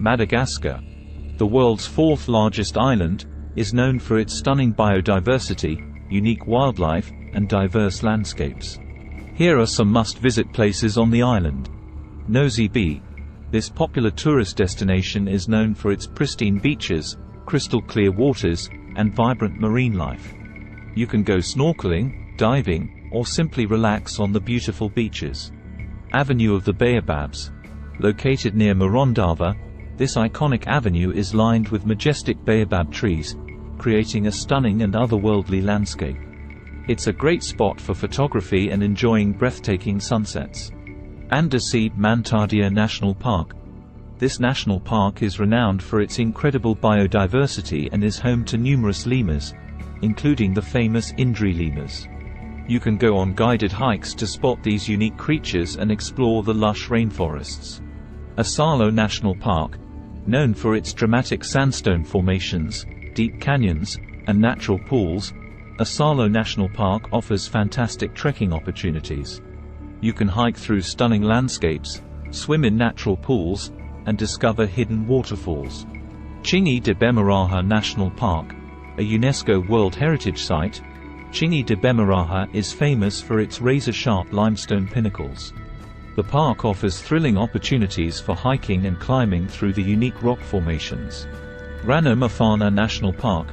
Madagascar, the world's fourth largest island, is known for its stunning biodiversity, unique wildlife, and diverse landscapes. Here are some must-visit places on the island. Nosy Be. This popular tourist destination is known for its pristine beaches, crystal-clear waters, and vibrant marine life. You can go snorkeling, diving, or simply relax on the beautiful beaches. Avenue of the Baobabs. Located near Morondava, this iconic avenue is lined with majestic baobab trees, creating a stunning and otherworldly landscape. It's a great spot for photography and enjoying breathtaking sunsets. Andasi Mantadia National Park. This national park is renowned for its incredible biodiversity and is home to numerous lemurs, including the famous Indri lemurs. You can go on guided hikes to spot these unique creatures and explore the lush rainforests. Asalo National Park. Known for its dramatic sandstone formations, deep canyons, and natural pools, Asalo National Park offers fantastic trekking opportunities. You can hike through stunning landscapes, swim in natural pools, and discover hidden waterfalls. Chingi de Bemaraha National Park. A UNESCO World Heritage Site, Chingi de Bemaraha is famous for its razor-sharp limestone pinnacles. The park offers thrilling opportunities for hiking and climbing through the unique rock formations. Ranomafana National Park.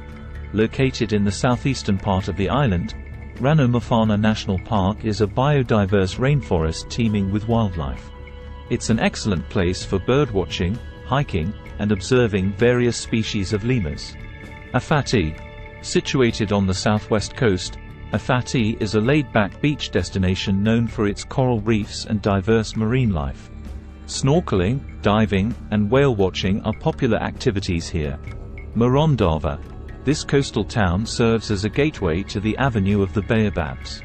Located in the southeastern part of the island, Ranomafana National Park is a biodiverse rainforest teeming with wildlife. It's an excellent place for birdwatching, hiking, and observing various species of lemurs. Afati. Situated on the southwest coast, Afati is a laid-back beach destination known for its coral reefs and diverse marine life. Snorkeling, diving, and whale watching are popular activities here. Morondava. This coastal town serves as a gateway to the Avenue of the Baobabs.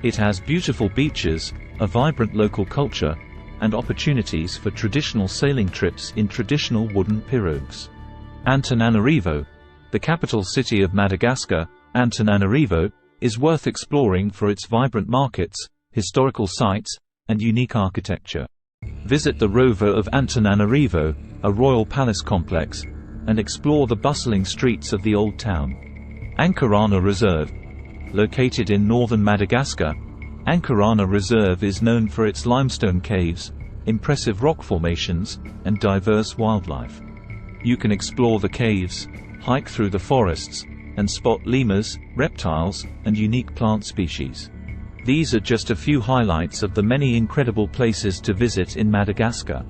It has beautiful beaches, a vibrant local culture, and opportunities for traditional sailing trips in traditional wooden pirogues. Antananarivo. The capital city of Madagascar, Antananarivo, is worth exploring for its vibrant markets, historical sites, and unique architecture. Visit the Rover of Antananarivo, a royal palace complex, and explore the bustling streets of the old town. Ankarana Reserve. Located in northern Madagascar, Ankarana Reserve is known for its limestone caves, impressive rock formations, and diverse wildlife. You can explore the caves, hike through the forests, and spot lemurs, reptiles, and unique plant species. These are just a few highlights of the many incredible places to visit in Madagascar.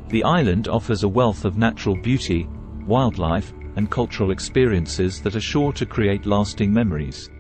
The island offers a wealth of natural beauty, wildlife, and cultural experiences that are sure to create lasting memories.